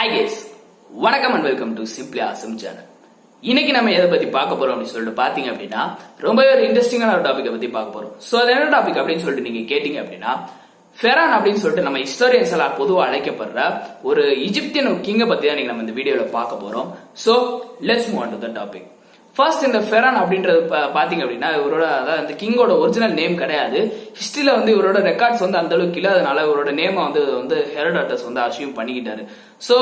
Hi guys, வணக்கம் and welcome to Simply Awesome channel. இன்னைக்கு நம்ம எதை பத்தி பார்க்க போறோம் அப்படின்னு சொல்லிட்டு பாத்தீங்க அப்படின்னா ரொம்பவே ஒரு இன்ட்ரெஸ்டிங்கான ஒரு டாபிக் பத்தி பார்க்க போறோம். சோ அது என்ன டாபிக் அப்படின்னு சொல்லிட்டு நீங்க கேட்டீங்க அப்படின்னா ஃபெரான் அப்படின்னு சொல்லிட்டு நம்ம ஹிஸ்டோரியன்ஸ் எல்லாம் பொதுவா அழைக்கப்படுற ஒரு இஜிப்தியன் கிங்க பத்தி தான் நம்ம இந்த வீடியோல பார்க்க போறோம். So let's move on to the topic. First இந்த ஃபெரான் அப்படின்றது பாத்தீங்க அப்படின்னா இவரோட அதாவது இந்த கிங்கோட ஒரிஜினல் நேம் கிடையாது. ஹிஸ்டரியில வந்து இவரோட ரெக்கார்ட்ஸ் வந்து அந்த அளவுக்கு இல்லாதனால இவரோட நேம் வந்து ஹெரோடாட்டஸ் வந்து அசியூம் பண்ணிக்கிட்டாரு. சோ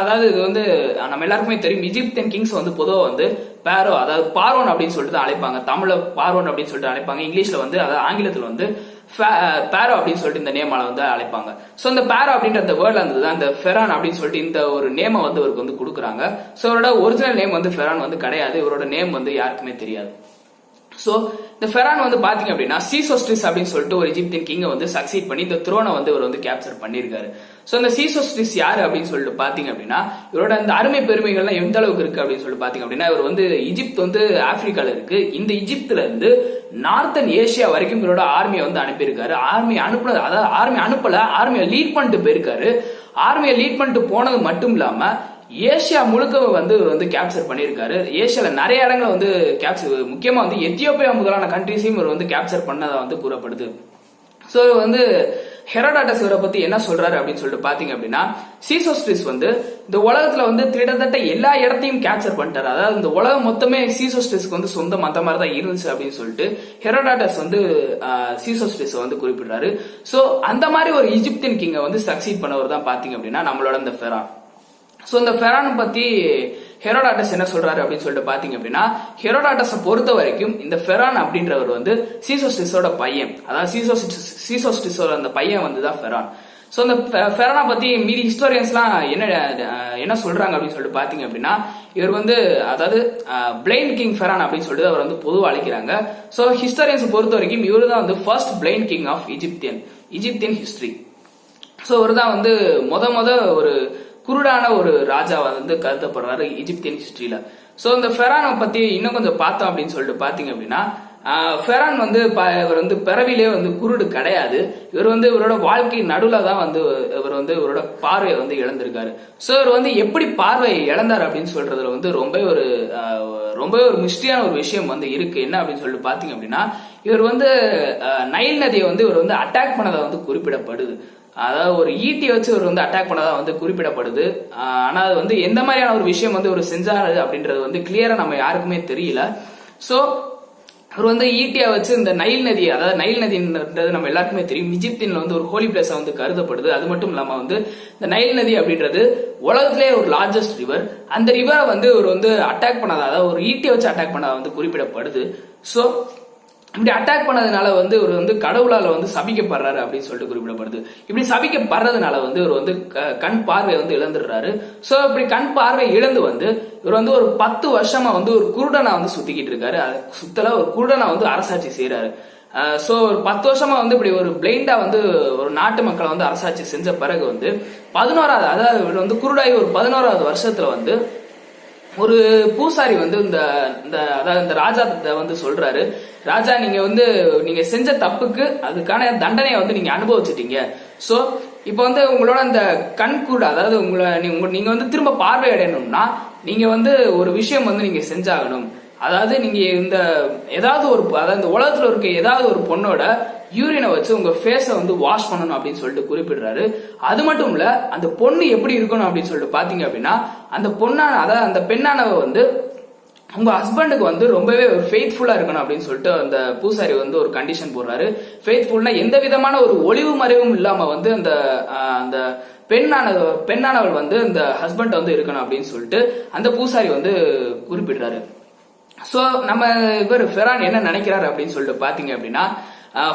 அதாவது இது வந்து நம்ம எல்லாருக்குமே தெரியும், இஜிப்தியன் கிங்ஸ் வந்து பொதுவாக வந்து பேரோ அதாவது பார்வோன் அப்படின்னு சொல்லிட்டு தான் அழைப்பாங்க. தமிழ்ல பார்வோன் அப்படின்னு சொல்லிட்டு அழைப்பாங்க. இங்கிலீஷ்ல வந்து அதாவது ஆங்கிலத்தில் வந்து பேரோ அப்படின்னு சொல்லிட்டு இந்த நேமால வந்து அழைப்பாங்க. சோ இந்த பேரோ அப்படின்ற அந்த வேர்ட்ல இருந்து தான் இந்த ஃபெரான் அப்படின்னு சொல்லிட்டு இந்த ஒரு நேமை வந்து இவருக்கு வந்து கொடுக்குறாங்க. சோ இவரோட ஒரிஜினல் நேம் வந்து ஃபெரான் வந்து கிடையாது. இவரோட நேம் வந்து யாருக்குமே தெரியாது. சோ இந்த ஃபெரான் வந்து பாத்தீங்க அப்படின்னா சீசோஸ்டிஸ் அப்படின்னு சொல்லிட்டு ஒரு எஜிப்தியன் கிங்க வந்து சக்சீட் பண்ணி இந்த த்ரோனை வந்து இவர் வந்து கேப்சர் பண்ணிருக்காரு. சோ இந்த சீசோஸ்டிஸ் யாரு அப்படின்னு சொல்லிட்டு பாத்தீங்க அப்படின்னா இவரோட இந்த அருமை பெருமைகள்லாம் எந்த அளவுக்கு இருக்கு அப்படின்னு சொல்லிட்டு பாத்தீங்க அப்படின்னா இவர் வந்து இஜிப்த் வந்து ஆப்பிரிக்கால இருக்கு. இந்த இஜிப்துல இருந்து நார்த்தன் ஏசியா வரைக்கும் இவரோட ஆர்மியை வந்து அனுப்பியிருக்காரு. ஆர்மியை லீட் பண்ணிட்டு போயிருக்காரு. ஆர்மியை லீட் பண்ணிட்டு போனது மட்டும் இல்லாம ஏசியா முழுக்க வந்து இவர் வந்து கேப்சர் பண்ணியிருக்காரு. ஏசியால நிறைய இடங்களை வந்து கேப்சர், முக்கியமா வந்து எத்தியோப்பியா முதலான கண்ட்ரிஸையும் இவர் வந்து கேப்சர் பண்ணதா வந்து கூறப்படுது. சோ வந்து ஹெரோடாட்டஸ் இவரை பத்தி என்ன சொல்றாரு அப்படின்னு சொல்லிட்டு பாத்தீங்க அப்படின்னா சீசோஸ்டிஸ் வந்து இந்த உலகத்துல வந்து கிட்டத்தட்ட எல்லா இடத்தையும் கேப்சர் பண்ணிட்டாரு. அதாவது இந்த உலகம் மொத்தமே சீசோஸ்டிஸ்க்கு வந்து சொந்தம் அந்த மாதிரி தான் இருந்துச்சு அப்படின்னு சொல்லிட்டு ஹெரோடாட்டஸ் வந்து சீசோஸ்டிஸ் வந்து குறிப்பிடுறாரு. சோ அந்த மாதிரி ஒரு இஜிப்தியன் கிங்க வந்து சக்சீட் பண்ணவர் தான் பாத்தீங்க அப்படின்னா நம்மளோட இந்த ஃபெரான். சோ இந்த ஃபெரான் பத்தி ஹெரோடாட்டஸ் என்ன சொல்றாரு அப்படின்னு சொல்லிட்டு பாத்தீங்க அப்படின்னா ஹெரோடாட்டஸை பொறுத்த வரைக்கும் இந்த ஃபெரான் அப்படின்றவர் வந்து சீசோஸ்டிஸோட பையன், அதாவது சீசோஸ்டிஸோட அந்த பையன் வந்து தான் ஃபெரான். சோ இந்த ஃபெரானை பத்தி மீதி ஹிஸ்டோரியன்ஸ்லாம் என்ன சொல்றாங்க அப்படின்னு சொல்லிட்டு பாத்தீங்க அப்படின்னா இவர் வந்து அதாவது பிளைண்ட் கிங் ஃபெரான் அப்படின்னு சொல்லிட்டு அவர் வந்து பொதுவாக அழைக்கிறாங்க. சோ ஹிஸ்டோரியன்ஸ் பொறுத்த வரைக்கும் இவரு தான் வந்து first blind king of Egyptian history. So இவர் தான் வந்து முத ஒரு குருடான ஒரு ராஜா வந்து கருதப்படுறாரு இஜிப்தியன் ஹிஸ்டரியில. சோ இந்த ஃபெரானை பத்தி இன்னும் கொஞ்சம் பார்த்தோம் அப்படின்னு சொல்லிட்டு பாத்தீங்க அப்படின்னா ஃபெரான் வந்து இவர் வந்து பிறவிலே வந்து குருடு கிடையாது. இவர் வந்து இவரோட வாழ்க்கை நடுவுல தான் வந்து இவர் வந்து இவரோட பார்வையை வந்து இழந்திருக்காரு. சோ இவர் வந்து எப்படி பார்வையை இழந்தார் அப்படின்னு சொல்றதுல வந்து ரொம்ப ஒரு மிஸ்டரியான ஒரு விஷயம் வந்து இருக்கு. என்ன அப்படின்னு சொல்லிட்டு பாத்தீங்க அப்படின்னா இவர் வந்து நைல் நதியை வந்து இவர் வந்து அட்டாக் பண்ணதை வந்து குறிப்பிடப்படுது. அதாவது ஒரு ஈட்டி வச்சு ஒரு வந்து அட்டாக் பண்ணதா வந்து குறிப்பிடப்படுது. ஆனா அது வந்து எந்த மாதிரியான ஒரு விஷயம் வந்து ஒரு செஞ்சாரு அப்படின்றது வந்து கிளியரா நம்ம யாருக்குமே தெரியல. சோ அவர் வந்து ஈட்டியா வச்சு இந்த நைல் நதி, அதாவது நைல் நதின்றது நம்ம எல்லாருக்குமே தெரியும், இஜிப்தின்ல வந்து ஒரு ஹோலி பிளேஸா வந்து கருதப்படுது. அது மட்டும் இல்லாம வந்து இந்த நைல் நதி அப்படின்றது உலகத்திலே ஒரு லார்ஜஸ்ட் ரிவர். அந்த ரிவரை வந்து இவர் வந்து அட்டாக் பண்ணதா, அதாவது ஒரு ஈட்டியை வச்சு அட்டாக் பண்ணதா வந்து குறிப்பிடப்படுது. சோ இப்படி அட்டாக் பண்ணதுனால வந்து இவர் வந்து கடவுளால வந்து சபிக்கப்படுறாரு அப்படின்னு சொல்லிட்டு குறிப்பிடப்படுது. இப்படி சபிக்கப்படுறதுனால வந்து இவர் வந்து கண் பார்வை வந்து இழந்துடுறாரு. சோ இப்படி கண் பார்வை இழந்து வந்து இவர் வந்து ஒரு 10 வருஷமா வந்து ஒரு குருடனா வந்து சுத்திக்கிட்டு இருக்காரு. சுத்தல ஒரு குருடனா வந்து அரசாட்சி செய்யறாரு. சோ ஒரு 10 வருஷமா வந்து இப்படி ஒரு பிளைண்டா வந்து ஒரு நாட்டு மக்களை வந்து அரசாட்சி செஞ்ச பிறகு வந்து 11வது, அதாவது இவர் வந்து குருடாகி ஒரு 11வது வருஷத்துல வந்து ஒரு பூசாரி வந்து இந்த ராஜா வந்து சொல்றாரு, ராஜா நீங்க செஞ்ச தப்புக்கு அதுக்கான தண்டனையை வந்து நீங்க அனுபவிச்சிட்டீங்க. சோ இப்ப வந்து உங்களோட அந்த கண் கூட, அதாவது நீங்க வந்து திரும்ப பார்வை அடையணும்னா நீங்க வந்து ஒரு விஷயம் வந்து நீங்க செஞ்சாகணும். அதாவது நீங்க ஏதாவது இந்த உலகத்துல இருக்க ஏதாவது ஒரு பொண்ணோட யூரினை வச்சு உங்க ஃபேஸ வந்து வாஷ் பண்ணணும் அப்படின்னு சொல்லிட்டு குறிப்பிடுறாரு. அது மட்டும் இல்ல அந்த பொண்ணு எப்படி இருக்கணும் அப்படின்னு சொல்லிட்டு பாத்தீங்க அப்படின்னா அந்த பெண்ணானவ வந்து உங்க ஹஸ்பண்டுக்கு வந்து ரொம்பவே ஒரு ஃபெய்த்ஃபுல்லா இருக்கணும் அப்படின்னு சொல்லிட்டு அந்த பூசாரி வந்து ஒரு கண்டிஷன் போடுறாரு. ஃபெய்த்ஃபுல்னா எந்த விதமான ஒரு ஒளிவு மறைவும் இல்லாம வந்து அந்த பெண்ணானவள் வந்து இந்த ஹஸ்பண்ட் வந்து இருக்கணும் அப்படின்னு சொல்லிட்டு அந்த பூசாரி வந்து குறிப்பிடுறாரு. சோ நம்ம இவர் ஃபெரான் என்ன நினைக்கிறாரு அப்படின்னு சொல்லிட்டு பாத்தீங்க அப்படின்னா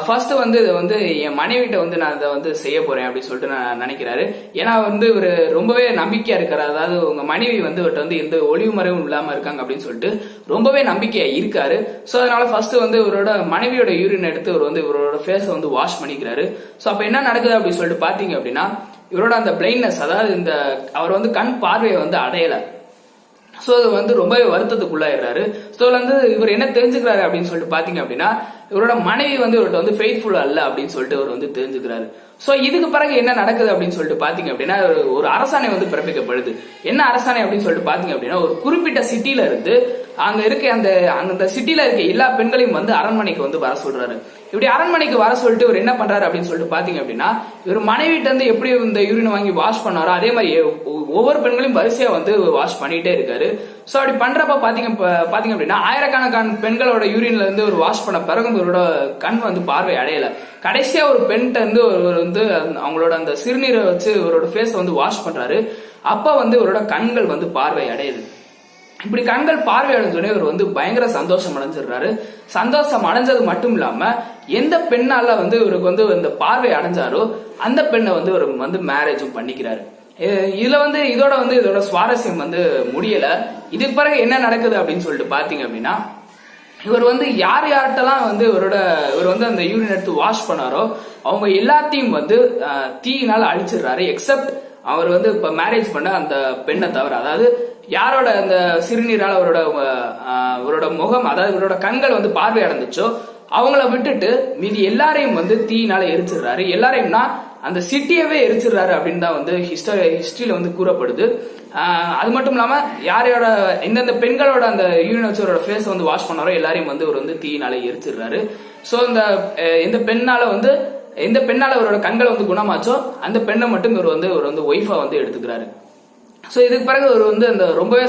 ஃபர்ஸ்ட் வந்து இது வந்து என் மனைவிட்ட வந்து நான் இதை வந்து செய்ய போறேன் அப்படின்னு சொல்லிட்டு நான் நினைக்கிறாரு. ஏன்னா வந்து இவர் ரொம்பவே நம்பிக்கையா இருக்காரு. அதாவது உங்க மனைவி வந்து இவர்கிட்ட வந்து எந்த ஒளிவு மறைவும் இல்லாம இருக்காங்க அப்படின்னு சொல்லிட்டு ரொம்பவே நம்பிக்கையா இருக்காரு. சோ அதனால ஃபர்ஸ்ட் வந்து இவரோட மனைவியோட யூரின் எடுத்து இவர் வந்து இவரோட ஃபேஸ வந்து வாஷ் பண்ணிக்கிறாரு. சோ அப்ப என்ன நடக்குது அப்படின்னு சொல்லிட்டு பாத்தீங்க அப்படின்னா இவரோட அந்த பிளைண்ட்னஸ், அதாவது அவர் வந்து கண் பார்வையை வந்து அடையல. சோ அது வந்து ரொம்பவே வருத்தத்துக்குள்ளாயிடுறாரு. சோ வந்து இவர் என்ன தெரிஞ்சுக்கிறாரு அப்படின்னு சொல்லிட்டு பாத்தீங்க அப்படின்னா இவரோட மனைவி வந்து இவர்கிட்ட வந்து ஃபெய்த்ஃபுல் அல்ல அப்படின்னு சொல்லிட்டு அவர் வந்து தெரிஞ்சுக்கிறாரு. சோ இதுக்கு பிறகு என்ன நடக்குது அப்படின்னு சொல்லிட்டு பாத்தீங்க அப்படின்னா ஒரு அரசாணை வந்து பிறப்பிக்கப்படுது. என்ன அரசாணை அப்படின்னு சொல்லிட்டு பாத்தீங்க அப்படின்னா ஒரு குறிப்பிட்ட சிட்டில இருந்து அங்க இருக்க அந்த சிட்டில இருக்க எல்லா பெண்களையும் வந்து அரண்மனைக்கு வந்து வர சொல்றாரு. இப்படி அரண்மனைக்கு வர சொல்லிட்டு இவர் என்ன பண்றாரு அப்படின்னு சொல்லிட்டு பாத்தீங்க அப்படின்னா இவர் மனைவிட்ட இருந்து எப்படி இந்த யூரின் வாங்கி வாஷ் பண்ணாரோ அதே மாதிரி ஒவ்வொரு பெண்களையும் வரிசையா வந்து வாஷ் பண்ணிட்டே இருக்காரு. சோ அப்படி பண்றப்ப பாத்தீங்க அப்படின்னா ஆயிரக்கணக்கான பெண்களோட யூரின்ல இருந்து ஒரு வாஷ் பண்ண பிறகு இவரோட கண் வந்து பார்வை அடையல. கடைசியா ஒரு பெண்கிட்ட இருந்து ஒரு வந்து அவங்களோட அந்த சிறுநீரை வச்சு இவரோட ஃபேஸ் வந்து வாஷ் பண்றாரு. அப்ப வந்து இவரோட கண்கள் வந்து பார்வை அடையுது. இப்படி கண்கள் பார்வை அடைஞ்சோடனே இவர் வந்து பயங்கர சந்தோஷம் அடைஞ்சிடுறாரு. சந்தோஷம் அடைஞ்சது மட்டும் இல்லாம எந்த பெண்ணால வந்து இவருக்கு வந்து இந்த பார்வை அடைஞ்சாரோ அந்த பெண்ணை வந்து இவர் வந்து மேரேஜும் பண்ணிக்கிறாரு. இதோட சுவாரஸ்யம் வந்து முடியல. இதுக்கு பிறகு என்ன நடக்குது அப்படின்னு சொல்லிட்டு பாத்தீங்க அப்படின்னா இவர் வந்து யார்கிட்டலாம் வந்து இவர் வந்து அந்த யூரின் எடுத்து வாஷ் பண்ணாரோ அவங்க எல்லாத்தையும் வந்து தீயினால அழிச்சிடுறாரு. எக்ஸப்ட் அவர் வந்து இப்ப மேரேஜ் பண்ண அந்த பெண்ணை தவிர, அதாவது யாரோட அந்த சிறுநீரால் அவரோட முகம், அதாவது இவரோட கண்கள் வந்து பார்வை அடைந்துச்சோ அவங்கள விட்டுட்டு மீதி எல்லாரையும் வந்து தீயினால எரிச்சிடுறாரு. எல்லாரையும்னா அந்த சிட்டியவே எரிச்சிடுறாரு அப்படின்னு தான் வந்து ஹிஸ்டரியில வந்து கூறப்படுது. அது மட்டும் இல்லாம யாரோட எந்தெந்த பெண்களோட அந்த யூரின் வச்சவரோட ஃபேஸ் வந்து வாஷ் பண்ணாரோ எல்லாரையும் வந்து இவர் வந்து தீயினால எரிச்சிடுறாரு. சோ எந்த பெண்ணால அவரோட கண்களை வந்து குணமாச்சோ அந்த பெண்ணை மட்டும் இவர் வந்து ஒய்ஃபா வந்து எடுத்துக்கிறாரு. சோ இதுக்கு பிறகு இவர் வந்து அந்த ரொம்பவே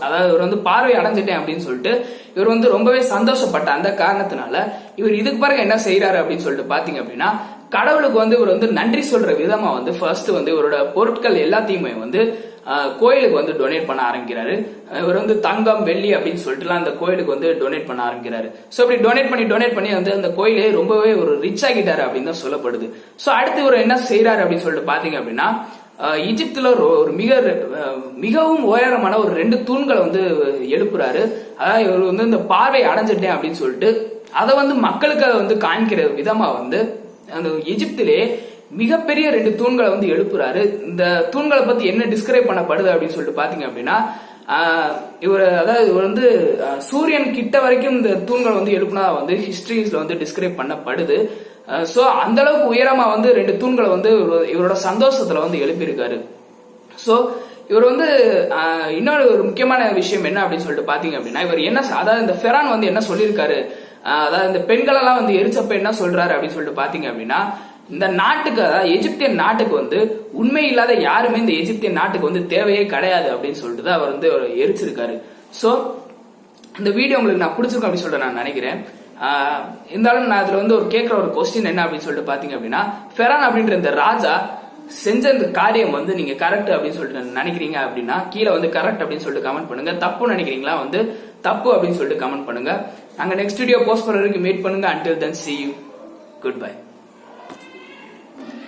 அதாவது இவர் வந்து பார்வை அடைஞ்சிட்டேன் அப்படின்னு சொல்லிட்டு இவர் வந்து ரொம்பவே சந்தோஷப்பட்ட அந்த காரணத்தினால இவர் இதுக்கு பிறகு என்ன செய்யறாரு அப்படின்னு சொல்லிட்டு பாத்தீங்க அப்படின்னா கடவுளுக்கு வந்து இவர் வந்து நன்றி சொல்ற விதமா வந்து ஃபர்ஸ்ட் வந்து இவரோட பொருட்கள் எல்லாத்தையுமே வந்து கோயிலுக்கு வந்து டொனேட் பண்ண ஆரம்பிக்கிறாரு. இவர் வந்து தங்கம் வெள்ளி அப்படின்னு சொல்லிட்டு அந்த கோயிலுக்கு வந்து டொனேட் பண்ண ஆரம்பிக்கிறாரு. சோ இப்படி டொனேட் பண்ணி வந்து அந்த கோயிலே ரொம்பவே ஒரு ரிச் ஆகிட்டாரு அப்படின்னு தான் சொல்லப்படுது. சோ அடுத்து இவர் என்ன செய்யறாரு அப்படின்னு சொல்லிட்டு பாத்தீங்க அப்படின்னா ஈஜிப்துல ஒரு மிகவும் உயரமான ஒரு 2 தூண்களை வந்து எழுப்புறாரு. அதாவது இவர் வந்து இந்த பார்வை அடைஞ்சிட்டேன் அப்படின்னு சொல்லிட்டு அதை வந்து மக்களுக்கு வந்து காண்கிற விதமா வந்து அந்த எகிப்திலே மிகப்பெரிய 2 தூண்களை வந்து எழுப்புறாரு. இந்த தூண்களை பத்தி என்ன டிஸ்கிரைப் பண்ணப்படுது அப்படின்னு சொல்லிட்டு பாத்தீங்க அப்படின்னா இவர் வந்து சூரியன் கிட்ட வரைக்கும் இந்த தூண்களை வந்து எழுப்புனா வந்து ஹிஸ்டரிஸ்ல வந்து டிஸ்கிரைப் பண்ணப்படுது. சோ அந்த அளவுக்கு உயரமா வந்து 2 தூண்களை வந்து இவரோட சந்தோஷத்துல வந்து எழுப்பியிருக்காரு. சோ இவர் வந்து இன்னொரு ஒரு முக்கியமான விஷயம் என்ன அப்படின்னு சொல்லிட்டு பாத்தீங்க அப்படின்னா இவர் என்ன, அதாவது இந்த ஃபெரான் வந்து என்ன சொல்லியிருக்காரு, அதாவது இந்த பெண்கள் எல்லாம் வந்து எரிச்சப்ப என்ன சொல்றாரு அப்படின்னு சொல்லிட்டு பாத்தீங்க அப்படின்னா இந்த நாட்டுக்கு, அதாவது எகிப்தியன் நாட்டுக்கு வந்து உண்மை இல்லாத யாருமே இந்த எகிப்தியன் நாட்டுக்கு வந்து தேவையே கிடையாது அப்படின்னு சொல்லிட்டு தான் அவர் வந்து எரிச்சிருக்காரு. சோ இந்த வீடியோ உங்களுக்கு நான் பிடிச்சிருக்கேன் அப்படின்னு சொல்லிட்டு நான் நினைக்கிறேன். இருந்தாலும் நான் அதுல வந்து கேட்கிற ஒரு கொஸ்டின் என்ன அப்படின்னு சொல்லிட்டு பாத்தீங்க அப்படின்னா ஃபெரான் அப்படின்ற இந்த ராஜா செஞ்ச இந்த காரியம் வந்து நீங்க கரெக்ட் அப்படின்னு சொல்லிட்டு நினைக்கிறீங்க அப்படின்னா கீழே வந்து கரெக்ட் அப்படின்னு சொல்லிட்டு கமெண்ட் பண்ணுங்க. தப்பு நினைக்கிறீங்களா வந்து தப்பு அப்படின்னு சொல்லிட்டு கமெண்ட் பண்ணுங்க. நாங்க நெக்ஸ்ட் வீடியோ போஸ்ட் பண்ற வரைக்கும் வெயிட் பண்ணுங்க. until then see you, goodbye.